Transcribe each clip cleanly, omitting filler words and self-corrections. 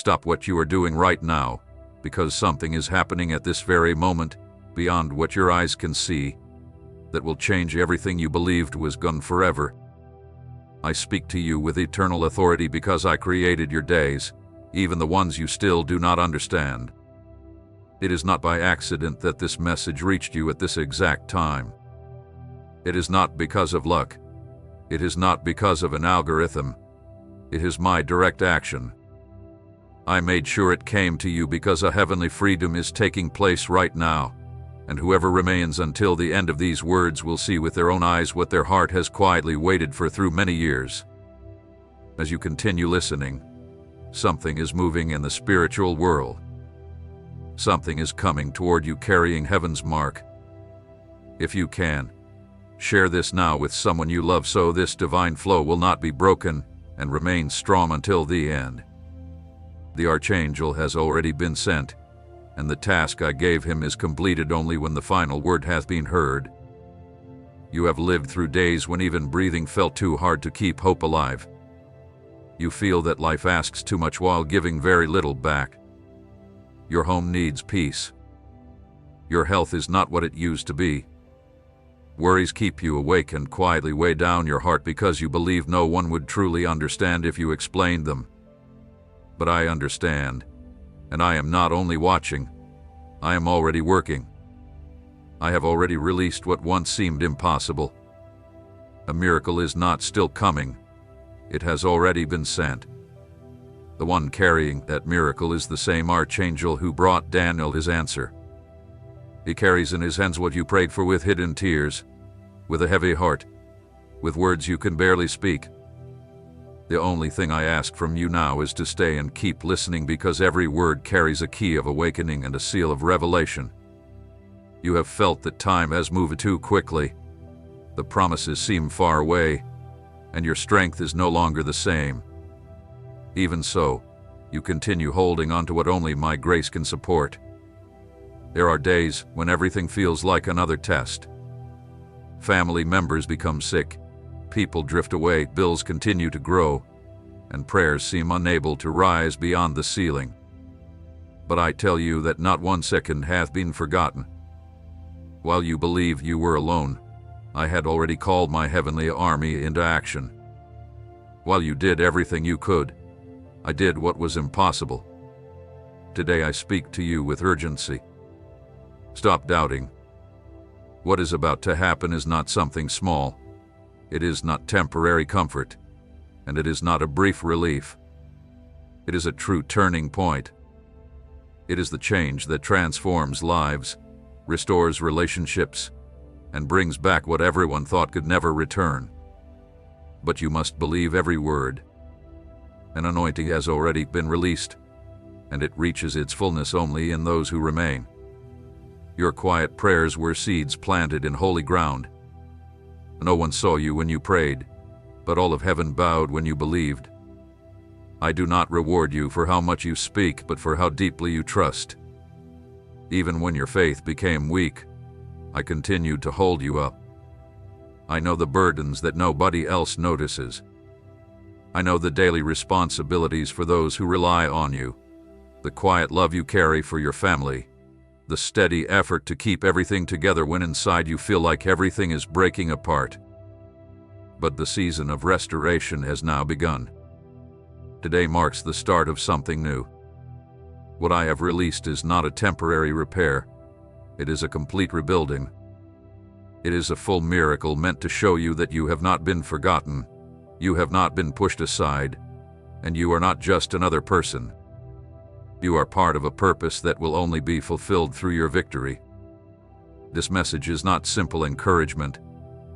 Stop what you are doing right now, because something is happening at this very moment, beyond what your eyes can see, that will change everything you believed was gone forever. I speak to you with eternal authority because I created your days, even the ones you still do not understand. It is not by accident that this message reached you at this exact time. It is not because of luck. It is not because of an algorithm. It is my direct action. I made sure it came to you because a heavenly freedom is taking place right now, and whoever remains until the end of these words will see with their own eyes what their heart has quietly waited for through many years. As you continue listening, something is moving in the spiritual world. Something is coming toward you carrying heaven's mark. If you can, share this now with someone you love so this divine flow will not be broken and remain strong until the end. The archangel has already been sent, and the task I gave him is completed only when the final word hath been heard. You have lived through days when even breathing felt too hard to keep hope alive. You feel that life asks too much while giving very little back. Your home needs peace. Your health is not what it used to be. Worries keep you awake and quietly weigh down your heart because you believe no one would truly understand if you explained them. But I understand, and I am not only watching, I am already working. I have already released what once seemed impossible. A miracle is not still coming. It has already been sent. The one carrying that miracle is the same archangel who brought Daniel his answer. He carries in his hands what you prayed for with hidden tears, with a heavy heart, with words you can barely speak. The only thing I ask from you now is to stay and keep listening because every word carries a key of awakening and a seal of revelation. You have felt that time has moved too quickly. The promises seem far away, and your strength is no longer the same. Even so, you continue holding on to what only my grace can support. There are days when everything feels like another test. Family members become sick, people drift away, bills continue to grow, and prayers seem unable to rise beyond the ceiling. But I tell you that not 1 second hath been forgotten. While you believe you were alone, I had already called my heavenly army into action. While you did everything you could, I did what was impossible. Today I speak to you with urgency. Stop doubting. What is about to happen is not something small. It is not temporary comfort, and it is not a brief relief. It is a true turning point. It is the change that transforms lives, restores relationships, and brings back what everyone thought could never return. But you must believe every word. An anointing has already been released, and it reaches its fullness only in those who remain. Your quiet prayers were seeds planted in holy ground. No one saw you when you prayed, but all of heaven bowed when you believed. I do not reward you for how much you speak, but for how deeply you trust. Even when your faith became weak, I continued to hold you up. I know the burdens that nobody else notices. I know the daily responsibilities for those who rely on you, the quiet love you carry for your family, the steady effort to keep everything together when inside you feel like everything is breaking apart. But the season of restoration has now begun. Today marks the start of something new. What I have released is not a temporary repair. It is a complete rebuilding. It is a full miracle meant to show you that you have not been forgotten, you have not been pushed aside, and you are not just another person. You are part of a purpose that will only be fulfilled through your victory. This message is not simple encouragement.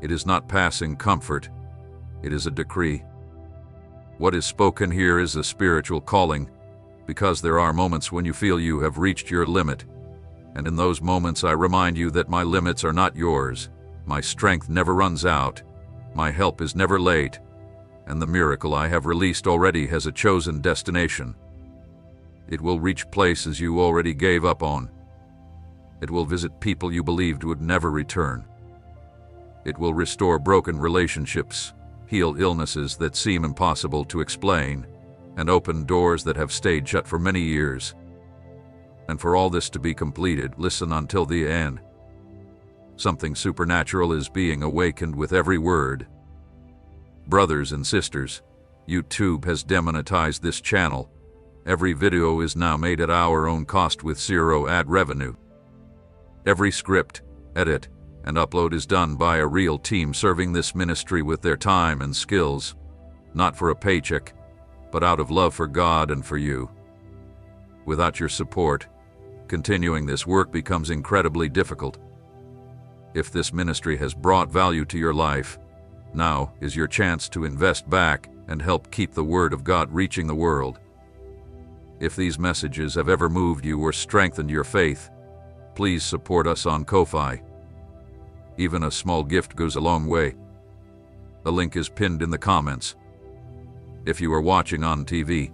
It is not passing comfort. It is a decree. What is spoken here is a spiritual calling, because there are moments when you feel you have reached your limit. And in those moments I remind you that my limits are not yours. My strength never runs out. My help is never late. And the miracle I have released already has a chosen destination. It will reach places you already gave up on. It will visit people you believed would never return. It will restore broken relationships, heal illnesses that seem impossible to explain, and open doors that have stayed shut for many years. And for all this to be completed, listen until the end. Something supernatural is being awakened with every word. Brothers and sisters, YouTube has demonetized this channel. Every video is now made at our own cost with zero ad revenue. Every script, edit, and upload is done by a real team serving this ministry with their time and skills, not for a paycheck, but out of love for God and for you. Without your support, continuing this work becomes incredibly difficult. If this ministry has brought value to your life, now is your chance to invest back and help keep the Word of God reaching the world. If these messages have ever moved you or strengthened your faith, please support us on Ko-Fi. Even a small gift goes a long way. The link is pinned in the comments. If you are watching on TV,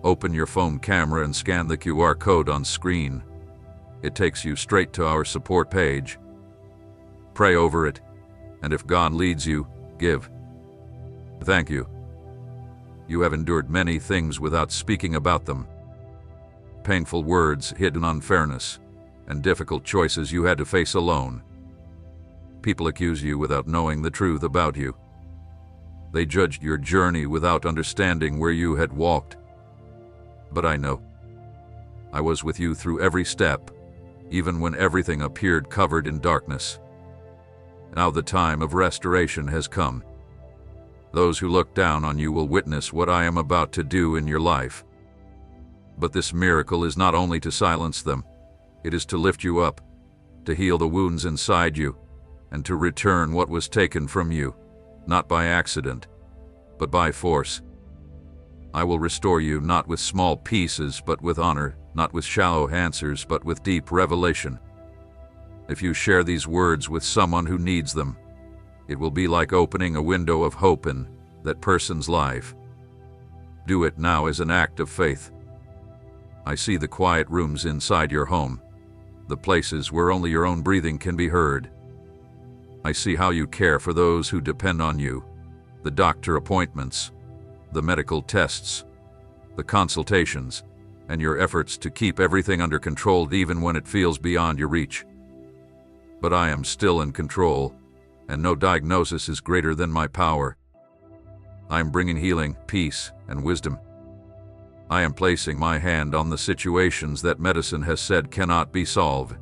open your phone camera and scan the QR code on screen. It takes you straight to our support page. Pray over it, and if God leads you, give. Thank you. You have endured many things without speaking about them. Painful words, hidden unfairness, and difficult choices you had to face alone. People accuse you without knowing the truth about you. They judged your journey without understanding where you had walked. But I know. I was with you through every step, even when everything appeared covered in darkness. Now the time of restoration has come. Those who look down on you will witness what I am about to do in your life. But this miracle is not only to silence them, it is to lift you up, to heal the wounds inside you, and to return what was taken from you, not by accident, but by force. I will restore you not with small pieces, but with honor, not with shallow answers, but with deep revelation. If you share these words with someone who needs them, it will be like opening a window of hope in that person's life. Do it now as an act of faith. I see the quiet rooms inside your home, the places where only your own breathing can be heard. I see how you care for those who depend on you, the doctor appointments, the medical tests, the consultations, and your efforts to keep everything under control even when it feels beyond your reach. But I am still in control, and no diagnosis is greater than my power. I am bringing healing, peace, and wisdom. I am placing my hand on the situations that medicine has said cannot be solved.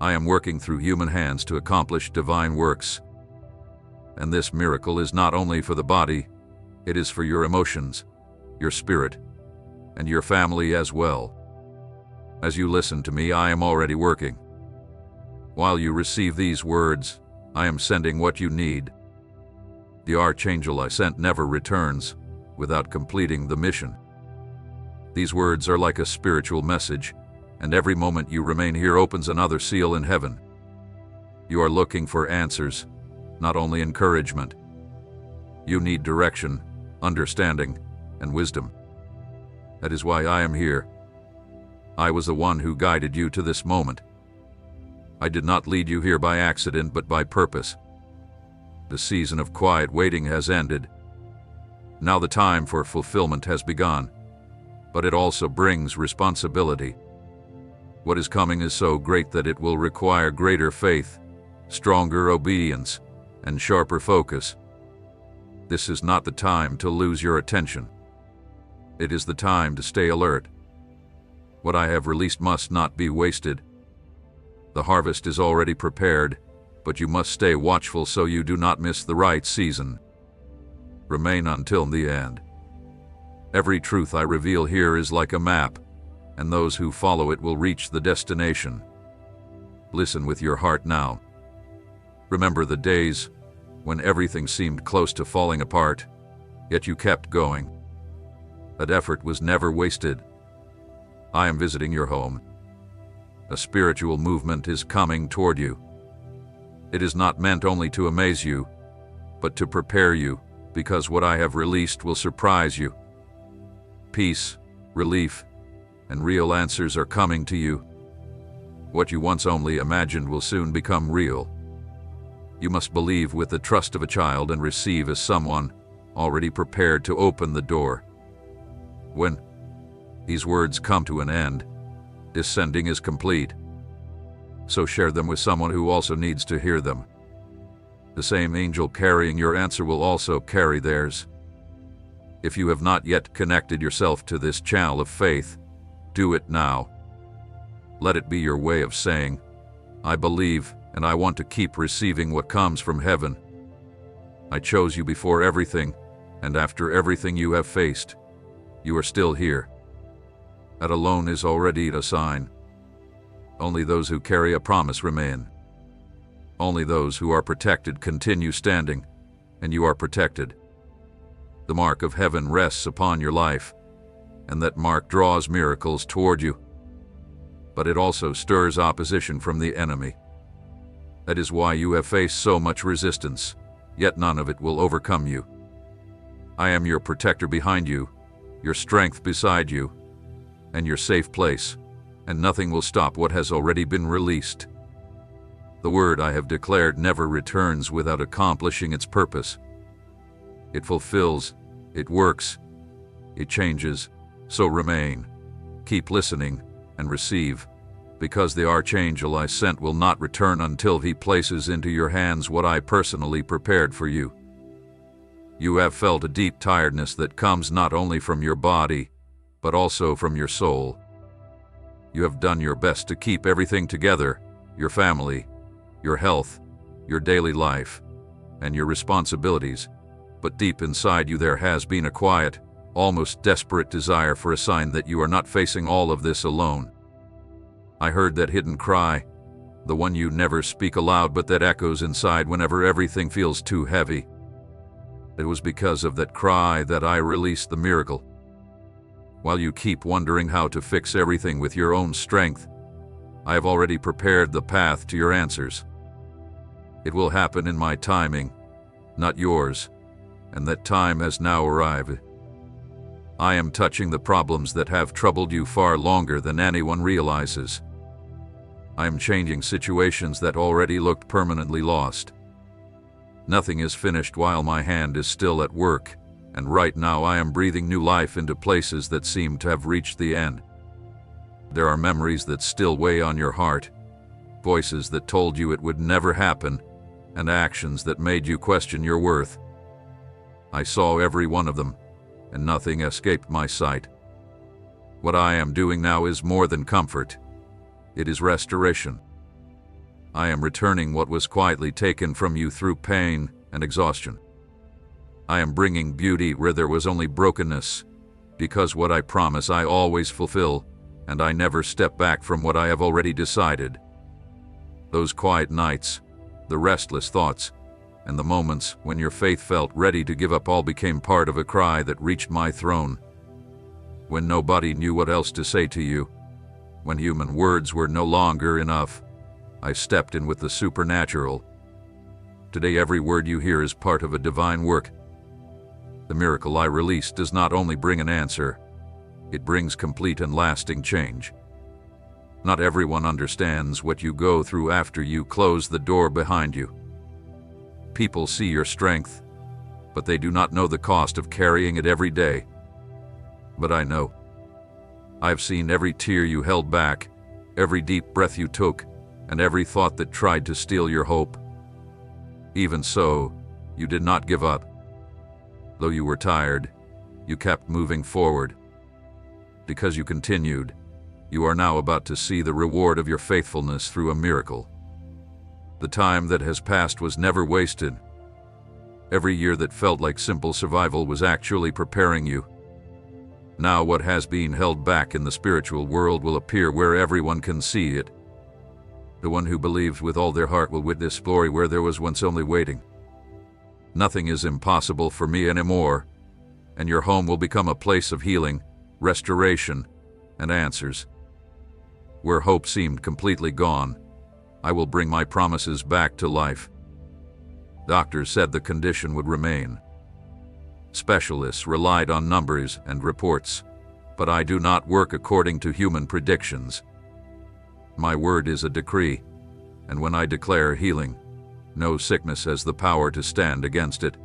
I am working through human hands to accomplish divine works. And this miracle is not only for the body, it is for your emotions, your spirit, and your family as well. As you listen to me, I am already working. While you receive these words, I am sending what you need. The archangel I sent never returns without completing the mission. These words are like a spiritual message, and every moment you remain here opens another seal in heaven. You are looking for answers, not only encouragement. You need direction, understanding, and wisdom. That is why I am here. I was the one who guided you to this moment. I did not lead you here by accident, but by purpose. The season of quiet waiting has ended. Now the time for fulfillment has begun, but it also brings responsibility. What is coming is so great that it will require greater faith, stronger obedience, and sharper focus. This is not the time to lose your attention. It is the time to stay alert. What I have released must not be wasted. The harvest is already prepared, but you must stay watchful so you do not miss the right season. Remain until the end. Every truth I reveal here is like a map, and those who follow it will reach the destination. Listen with your heart now. Remember the days when everything seemed close to falling apart, yet you kept going. That effort was never wasted. I am visiting your home. A spiritual movement is coming toward you. It is not meant only to amaze you, but to prepare you, because what I have released will surprise you. Peace, relief, and real answers are coming to you. What you once only imagined will soon become real. You must believe with the trust of a child and receive as someone already prepared to open the door. When these words come to an end, descending is complete. So share them with someone who also needs to hear them. The same angel carrying your answer will also carry theirs. If you have not yet connected yourself to this channel of faith, do it now. Let it be your way of saying, I believe and I want to keep receiving what comes from heaven. I chose you before everything, and after everything you have faced, you are still here. That alone is already a sign. Only those who carry a promise remain. Only those who are protected continue standing, and you are protected. The mark of heaven rests upon your life, and that mark draws miracles toward you. But it also stirs opposition from the enemy. That is why you have faced so much resistance, yet none of it will overcome you. I am your protector behind you, your strength beside you, and your safe place, and nothing will stop what has already been released. The word I have declared never returns without accomplishing its purpose. It fulfills, it works, it changes, so remain. Keep listening and receive, because the archangel I sent will not return until he places into your hands what I personally prepared for you. You have felt a deep tiredness that comes not only from your body, but also from your soul. You have done your best to keep everything together, your family, your health, your daily life, and your responsibilities, but deep inside you there has been a quiet, almost desperate desire for a sign that you are not facing all of this alone. I heard that hidden cry, the one you never speak aloud but that echoes inside whenever everything feels too heavy. It was because of that cry that I released the miracle. While you keep wondering how to fix everything with your own strength, I have already prepared the path to your answers. It will happen in my timing, not yours, and that time has now arrived. I am touching the problems that have troubled you far longer than anyone realizes. I am changing situations that already looked permanently lost. Nothing is finished while my hand is still at work, and right now I am breathing new life into places that seem to have reached the end. There are memories that still weigh on your heart, voices that told you it would never happen, and actions that made you question your worth. I saw every one of them, and nothing escaped my sight. What I am doing now is more than comfort. It is restoration. I am returning what was quietly taken from you through pain and exhaustion. I am bringing beauty where there was only brokenness, because what I promise I always fulfill, and I never step back from what I have already decided. Those quiet nights, the restless thoughts, and the moments when your faith felt ready to give up all became part of a cry that reached my throne. When nobody knew what else to say to you, when human words were no longer enough, I stepped in with the supernatural. Today every word you hear is part of a divine work. The miracle I released does not only bring an answer, it brings complete and lasting change. Not everyone understands what you go through after you close the door behind you. People see your strength, but they do not know the cost of carrying it every day. But I know. I've seen every tear you held back, every deep breath you took, and every thought that tried to steal your hope. Even so, you did not give up. Though you were tired, you kept moving forward. Because you continued, you are now about to see the reward of your faithfulness through a miracle. The time that has passed was never wasted. Every year that felt like simple survival was actually preparing you. Now what has been held back in the spiritual world will appear where everyone can see it. The one who believes with all their heart will witness glory where there was once only waiting. Nothing is impossible for me anymore, and your home will become a place of healing, restoration, and answers. Where hope seemed completely gone, I will bring my promises back to life. Doctors said the condition would remain. Specialists relied on numbers and reports, but I do not work according to human predictions. My word is a decree, and when I declare healing, no sickness has the power to stand against it.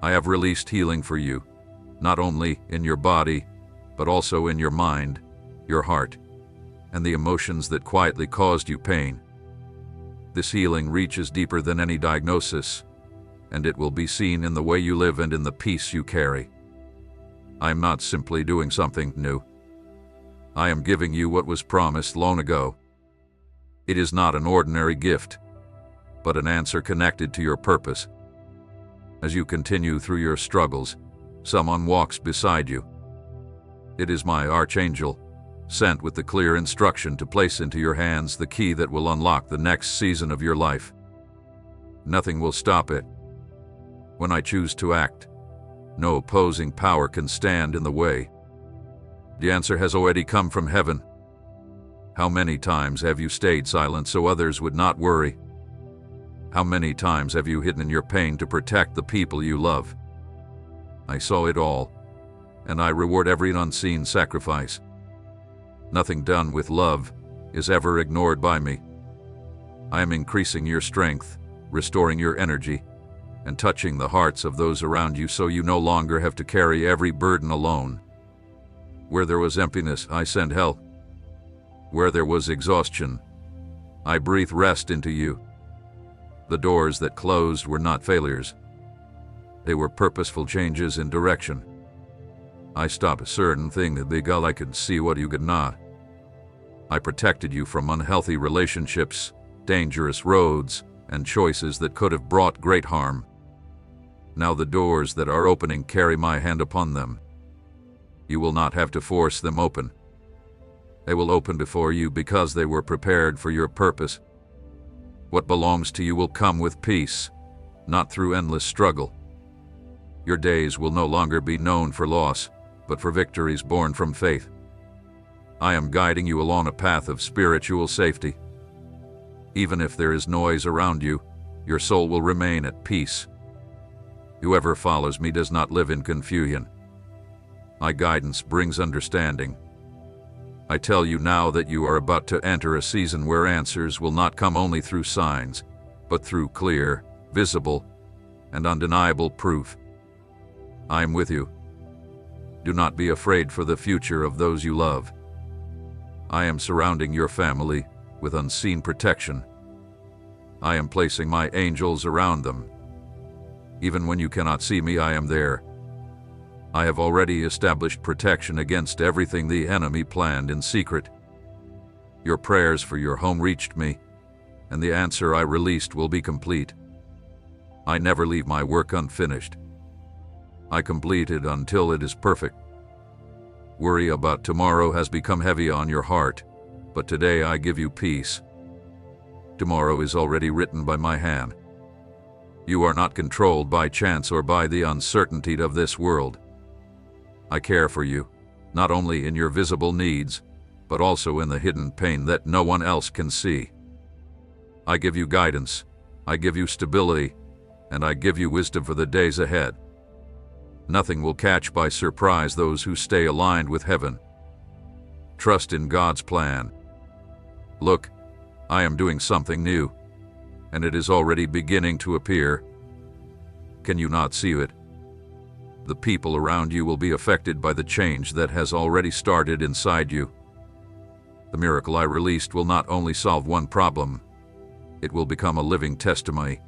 I have released healing for you, not only in your body, but also in your mind, your heart, and the emotions that quietly caused you pain. This healing reaches deeper than any diagnosis, and it will be seen in the way you live and in the peace you carry. I am not simply doing something new. I am giving you what was promised long ago. It is not an ordinary gift, but an answer connected to your purpose. As you continue through your struggles, someone walks beside you. It is my archangel, sent with the clear instruction to place into your hands the key that will unlock the next season of your life. Nothing will stop it. When I choose to act, no opposing power can stand in the way. The answer has already come from heaven. How many times have you stayed silent so others would not worry? How many times have you hidden your pain to protect the people you love? I saw it all, and I reward every unseen sacrifice. Nothing done with love is ever ignored by me. I am increasing your strength, restoring your energy, and touching the hearts of those around you so you no longer have to carry every burden alone. Where there was emptiness, I send help. Where there was exhaustion, I breathe rest into you. The doors that closed were not failures. They were purposeful changes in direction. I stopped a certain thing that because I could see what you could not. I protected you from unhealthy relationships, dangerous roads, and choices that could have brought great harm. Now the doors that are opening carry my hand upon them. You will not have to force them open. They will open before you because they were prepared for your purpose. What belongs to you will come with peace, not through endless struggle. Your days will no longer be known for loss, but for victories born from faith. I am guiding you along a path of spiritual safety. Even if there is noise around you, your soul will remain at peace. Whoever follows me does not live in confusion. My guidance brings understanding. I tell you now that you are about to enter a season where answers will not come only through signs, but through clear, visible, and undeniable proof. I am with you. Do not be afraid for the future of those you love. I am surrounding your family with unseen protection. I am placing my angels around them. Even when you cannot see me, I am there. I have already established protection against everything the enemy planned in secret. Your prayers for your home reached me, and the answer I released will be complete. I never leave my work unfinished. I complete it until it is perfect. Worry about tomorrow has become heavy on your heart, but today I give you peace. Tomorrow is already written by my hand. You are not controlled by chance or by the uncertainty of this world. I care for you, not only in your visible needs, but also in the hidden pain that no one else can see. I give you guidance, I give you stability, and I give you wisdom for the days ahead. Nothing will catch by surprise those who stay aligned with heaven. Trust in God's plan. Look, I am doing something new, and it is already beginning to appear. Can you not see it? The people around you will be affected by the change that has already started inside you. The miracle I released will not only solve one problem, it will become a living testimony.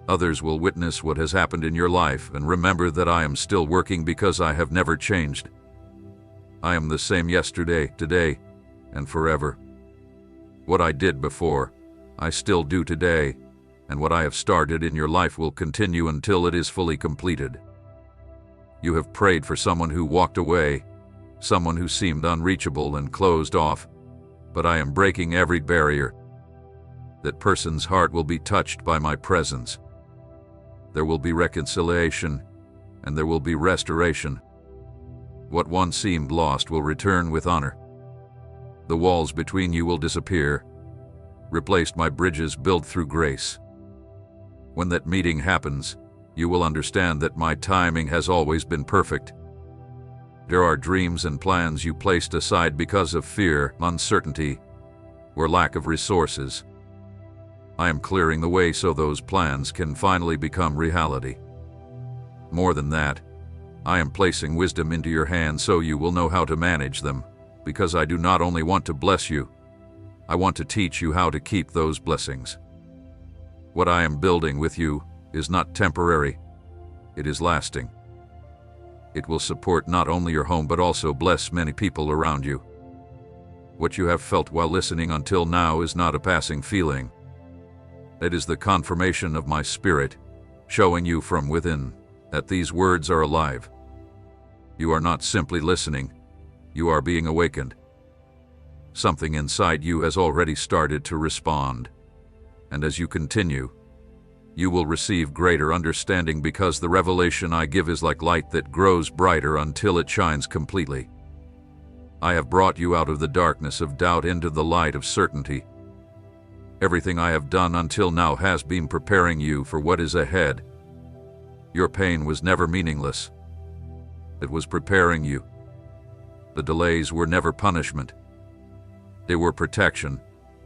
Others will witness what has happened in your life and remember that I am still working because I have never changed. I am the same yesterday, today, and forever. What I did before, I still do today, and what I have started in your life will continue until it is fully completed. You have prayed for someone who walked away, someone who seemed unreachable and closed off, but I am breaking every barrier. That person's heart will be touched by my presence. There will be reconciliation, and there will be restoration. What once seemed lost will return with honor. The walls between you will disappear, replaced by bridges built through grace. When that meeting happens, you will understand that my timing has always been perfect. There are dreams and plans you placed aside because of fear, uncertainty, or lack of resources. I am clearing the way so those plans can finally become reality. More than that, I am placing wisdom into your hands so you will know how to manage them, because I do not only want to bless you, I want to teach you how to keep those blessings. What I am building with you is not temporary, it is lasting. It will support not only your home but also bless many people around you. What you have felt while listening until now is not a passing feeling. It is the confirmation of my spirit, showing you from within that these words are alive. You are not simply listening, you are being awakened. Something inside you has already started to respond, and as you continue, you will receive greater understanding because the revelation I give is like light that grows brighter until it shines completely. I have brought you out of the darkness of doubt into the light of certainty. Everything I have done until now has been preparing you for what is ahead. Your pain was never meaningless. It was preparing you. The delays were never punishment. They were protection,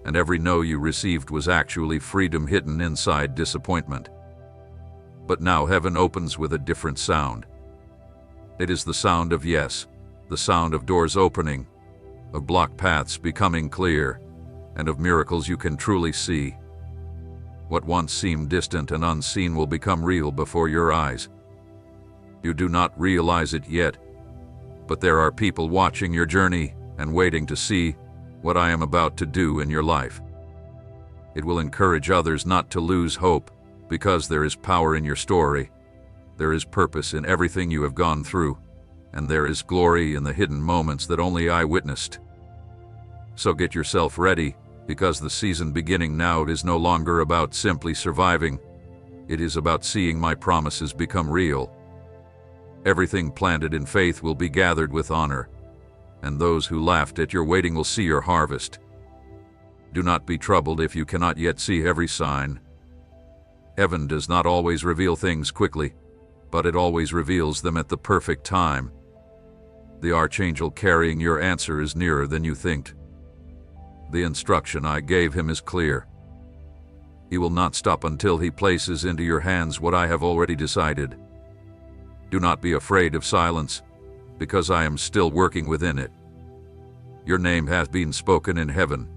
and every no you received was actually freedom hidden inside disappointment. But now heaven opens with a different sound. It is the sound of yes, the sound of doors opening, of blocked paths becoming clear, and of miracles you can truly see. What once seemed distant and unseen will become real before your eyes. You do not realize it yet, but there are people watching your journey and waiting to see what I am about to do in your life. It will encourage others not to lose hope, because there is power in your story. There is purpose in everything you have gone through, and there is glory in the hidden moments that only I witnessed. So get yourself ready, because the season beginning now is no longer about simply surviving. It is about seeing my promises become real. Everything planted in faith will be gathered with honor, and those who laughed at your waiting will see your harvest. Do not be troubled if you cannot yet see every sign. Heaven does not always reveal things quickly, but it always reveals them at the perfect time. The archangel carrying your answer is nearer than you think. The instruction I gave him is clear. He will not stop until he places into your hands what I have already decided. Do not be afraid of silence, because I am still working within it. Your name has been spoken in heaven,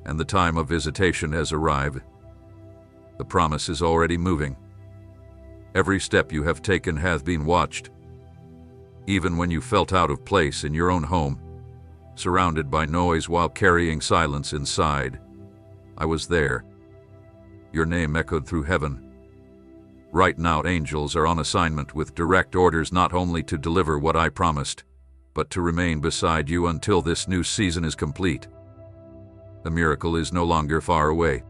and the time of visitation has arrived. The promise is already moving. Every step you have taken has been watched. Even when you felt out of place in your own home, surrounded by noise while carrying silence inside, I was there. Your name echoed through heaven. Right now, angels are on assignment with direct orders not only to deliver what I promised, but to remain beside you until this new season is complete. The miracle is no longer far away.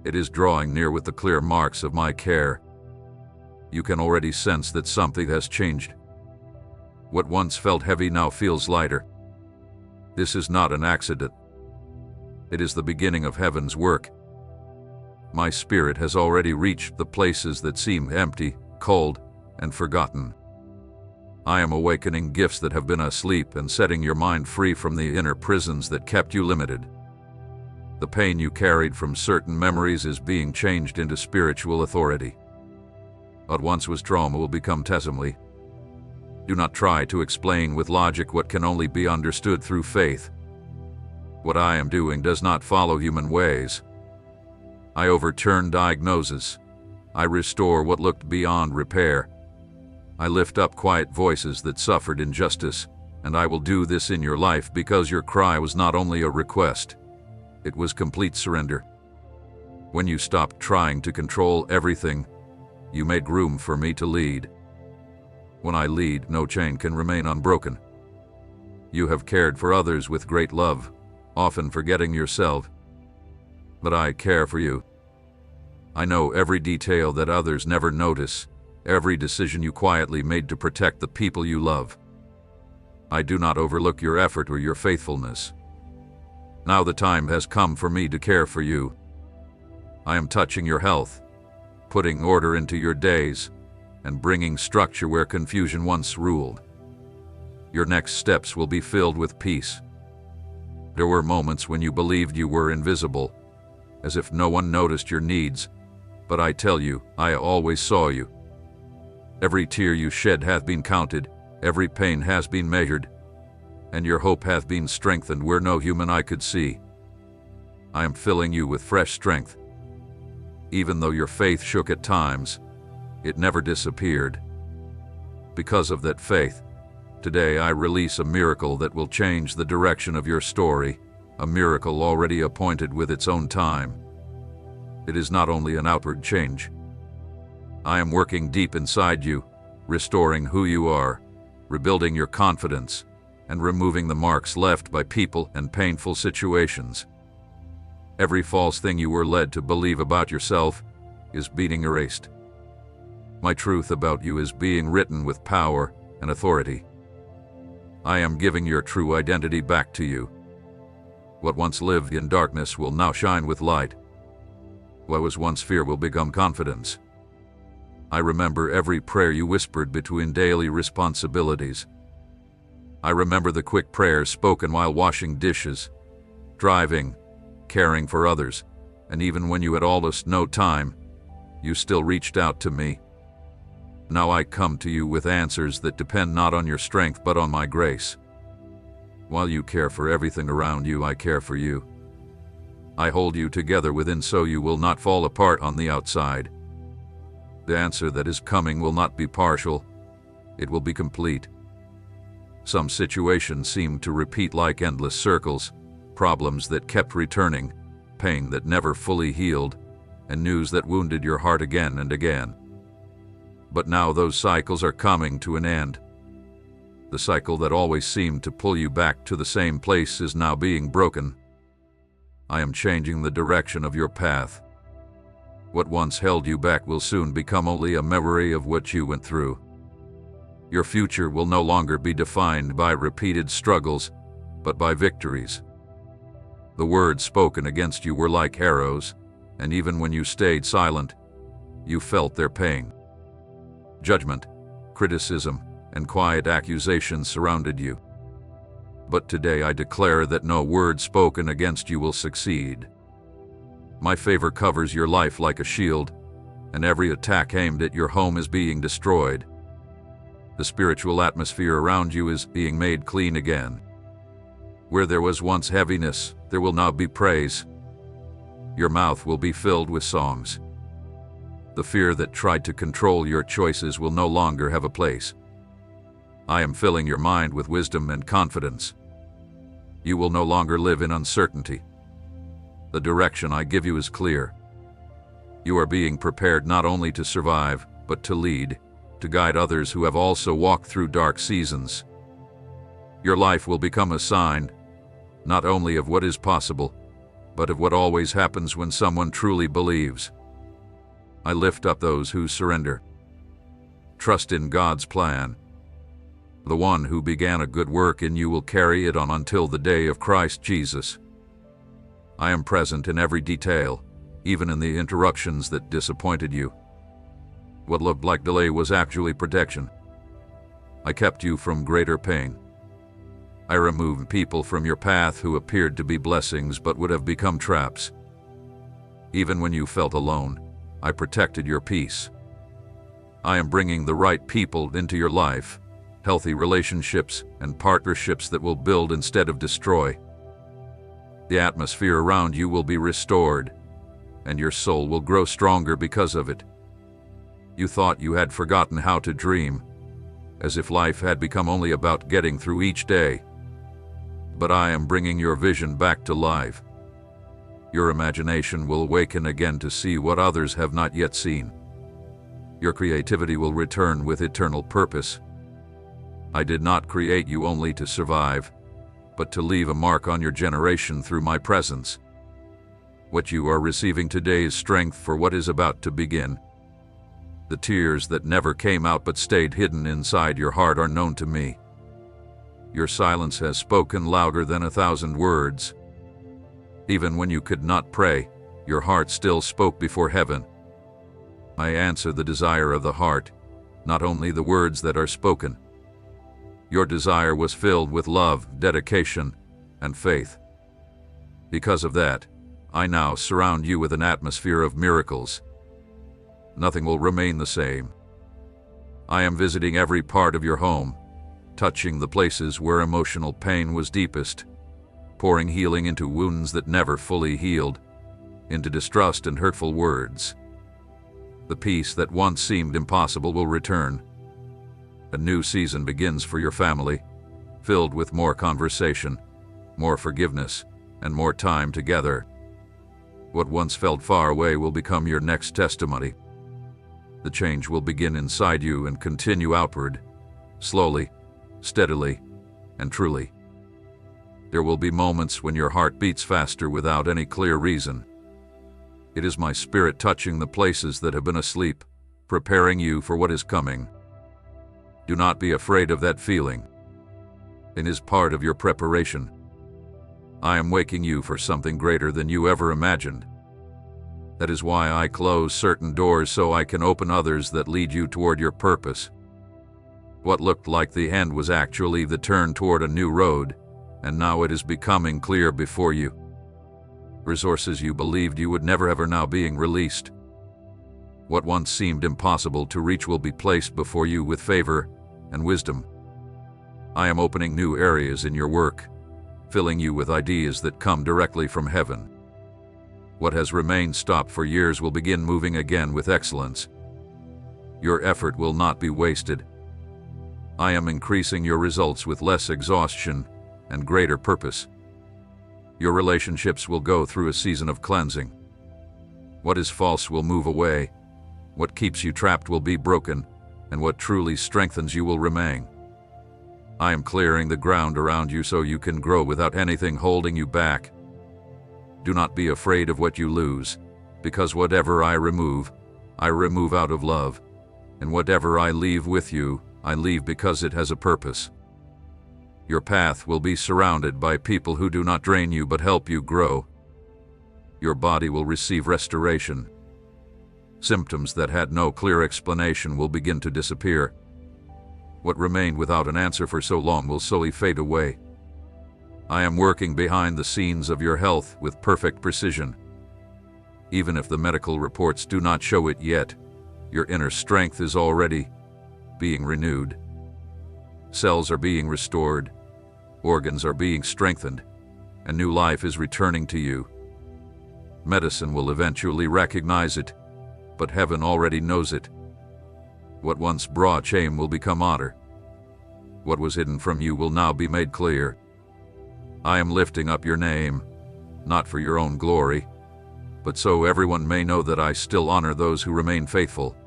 It is drawing near with the clear marks of my care. You can already sense that something has changed. What once felt heavy now feels lighter. This is not an accident. It is the beginning of heaven's work. My spirit has already reached the places that seem empty, cold, and forgotten. I am awakening gifts that have been asleep and setting your mind free from the inner prisons that kept you limited. The pain you carried from certain memories is being changed into spiritual authority. What once was trauma will become testimony. Do not try to explain with logic what can only be understood through faith. What I am doing does not follow human ways. I overturn diagnoses. I restore what looked beyond repair. I lift up quiet voices that suffered injustice, and I will do this in your life because your cry was not only a request, it was complete surrender. When you stopped trying to control everything, you made room for me to lead. When I lead, no chain can remain unbroken. You have cared for others with great love, often forgetting yourself. But I care for you. I know every detail that others never notice, every decision you quietly made to protect the people you love. I do not overlook your effort or your faithfulness. Now the time has come for me to care for you. I am touching your health, putting order into your days, and bringing structure where confusion once ruled. Your next steps will be filled with peace. There were moments when you believed you were invisible, as if no one noticed your needs, but I tell you, I always saw you. Every tear you shed hath been counted, every pain has been measured, and your hope hath been strengthened where no human eye could see. I am filling you with fresh strength. Even though your faith shook at times, it never disappeared. Because of that faith, today I release a miracle that will change the direction of your story, a miracle already appointed with its own time. It is not only an outward change. I am working deep inside you, restoring who you are, rebuilding your confidence, and removing the marks left by people and painful situations. Every false thing you were led to believe about yourself is being erased. My truth about you is being written with power and authority. I am giving your true identity back to you. What once lived in darkness will now shine with light. What was once fear will become confidence. I remember every prayer you whispered between daily responsibilities. I remember the quick prayers spoken while washing dishes, driving, caring for others, and even when you had almost no time, you still reached out to me. Now I come to you with answers that depend not on your strength but on my grace. While you care for everything around you, I care for you. I hold you together within so you will not fall apart on the outside. The answer that is coming will not be partial, it will be complete. Some situations seem to repeat like endless circles, problems that kept returning, pain that never fully healed, and news that wounded your heart again and again. But now those cycles are coming to an end. The cycle that always seemed to pull you back to the same place is now being broken. I am changing the direction of your path. What once held you back will soon become only a memory of what you went through. Your future will no longer be defined by repeated struggles, but by victories. The words spoken against you were like arrows, and even when you stayed silent, you felt their pain. Judgment, criticism, and quiet accusations surrounded you. But today I declare that no word spoken against you will succeed. My favor covers your life like a shield, and every attack aimed at your home is being destroyed. The spiritual atmosphere around you is being made clean again. Where there was once heaviness, there will now be praise. Your mouth will be filled with songs. The fear that tried to control your choices will no longer have a place. I am filling your mind with wisdom and confidence. You will no longer live in uncertainty. The direction I give you is clear. You are being prepared not only to survive, but to lead, to guide others who have also walked through dark seasons. Your life will become a sign, not only of what is possible, but of what always happens when someone truly believes. I lift up those who surrender. Trust in God's plan. The one who began a good work in you will carry it on until the day of Christ Jesus. I am present in every detail, even in the interruptions that disappointed you. What looked like delay was actually protection. I kept you from greater pain. I removed people from your path who appeared to be blessings but would have become traps. Even when you felt alone, I protected your peace. I am bringing the right people into your life, healthy relationships and partnerships that will build instead of destroy. The atmosphere around you will be restored, and your soul will grow stronger because of it. You thought you had forgotten how to dream, as if life had become only about getting through each day. But I am bringing your vision back to life. Your imagination will awaken again to see what others have not yet seen. Your creativity will return with eternal purpose. I did not create you only to survive, but to leave a mark on your generation through my presence. What you are receiving today is strength for what is about to begin. The tears that never came out but stayed hidden inside your heart are known to me. Your silence has spoken louder than 1,000 words. Even when you could not pray, your heart still spoke before heaven. I answer the desire of the heart, not only the words that are spoken. Your desire was filled with love, dedication, and faith. Because of that, I now surround you with an atmosphere of miracles. Nothing will remain the same. I am visiting every part of your home, touching the places where emotional pain was deepest, pouring healing into wounds that never fully healed, into distrust and hurtful words. The peace that once seemed impossible will return. A new season begins for your family, filled with more conversation, more forgiveness, and more time together. What once felt far away will become your next testimony. The change will begin inside you and continue outward, slowly, steadily, and truly. There will be moments when your heart beats faster without any clear reason. It is my spirit touching the places that have been asleep, preparing you for what is coming. Do not be afraid of that feeling. It is part of your preparation. I am waking you for something greater than you ever imagined. That is why I close certain doors so I can open others that lead you toward your purpose. What looked like the end was actually the turn toward a new road, and now it is becoming clear before you. Resources you believed you would never have are now being released. What once seemed impossible to reach will be placed before you with favor and wisdom. I am opening new areas in your work, filling you with ideas that come directly from heaven. What has remained stopped for years will begin moving again with excellence. Your effort will not be wasted. I am increasing your results with less exhaustion and greater purpose. Your relationships will go through a season of cleansing. What is false will move away. What keeps you trapped will be broken, and what truly strengthens you will remain. I am clearing the ground around you so you can grow without anything holding you back. Do not be afraid of what you lose, because whatever I remove out of love, and whatever I leave with you, I leave because it has a purpose. Your path will be surrounded by people who do not drain you but help you grow. Your body will receive restoration. Symptoms that had no clear explanation will begin to disappear. What remained without an answer for so long will slowly fade away. I am working behind the scenes of your health with perfect precision. Even if the medical reports do not show it yet, your inner strength is already being renewed. Cells are being restored, organs are being strengthened, and new life is returning to you. Medicine will eventually recognize it, but heaven already knows it. What once brought shame will become honor. What was hidden from you will now be made clear. I am lifting up your name, not for your own glory, but so everyone may know that I still honor those who remain faithful.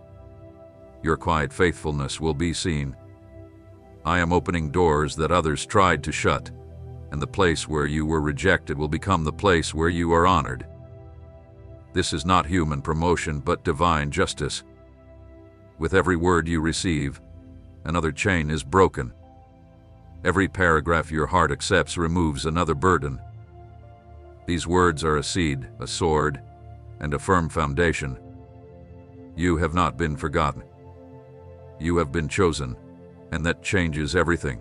Your quiet faithfulness will be seen. I am opening doors that others tried to shut, and the place where you were rejected will become the place where you are honored. This is not human promotion but divine justice. With every word you receive, another chain is broken. Every paragraph your heart accepts removes another burden. These words are a seed, a sword, and a firm foundation. You have not been forgotten. You have been chosen, and that changes everything.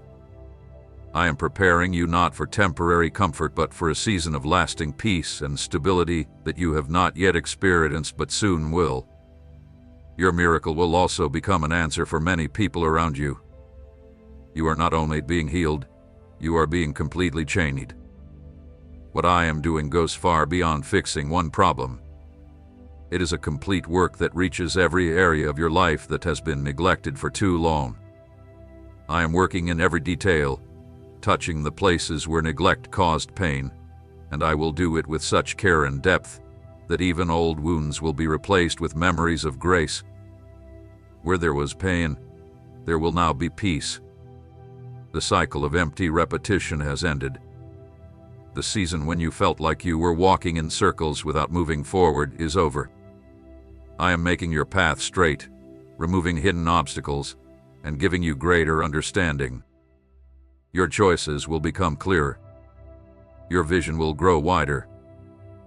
I am preparing you not for temporary comfort but for a season of lasting peace and stability that you have not yet experienced but soon will. Your miracle will also become an answer for many people around you. You are not only being healed, you are being completely changed. What I am doing goes far beyond fixing one problem. It is a complete work that reaches every area of your life that has been neglected for too long. I am working in every detail, touching the places where neglect caused pain, and I will do it with such care and depth that even old wounds will be replaced with memories of grace. Where there was pain, there will now be peace. The cycle of empty repetition has ended. The season when you felt like you were walking in circles without moving forward is over. I am making your path straight, removing hidden obstacles, and giving you greater understanding. Your choices will become clearer. Your vision will grow wider,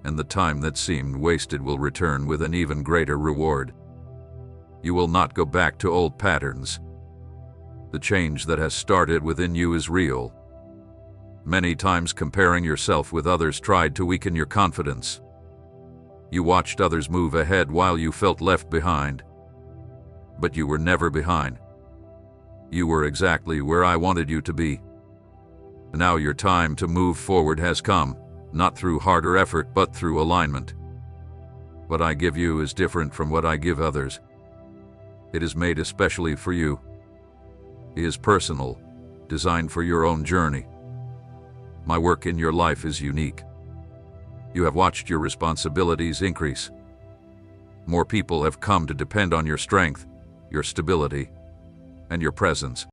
and the time that seemed wasted will return with an even greater reward. You will not go back to old patterns. The change that has started within you is real. Many times comparing yourself with others tried to weaken your confidence. You watched others move ahead while you felt left behind. But you were never behind. You were exactly where I wanted you to be. Now your time to move forward has come, not through harder effort but through alignment. What I give you is different from what I give others. It is made especially for you. It is personal, designed for your own journey. My work in your life is unique. You have watched your responsibilities increase. More people have come to depend on your strength, your stability, and your presence.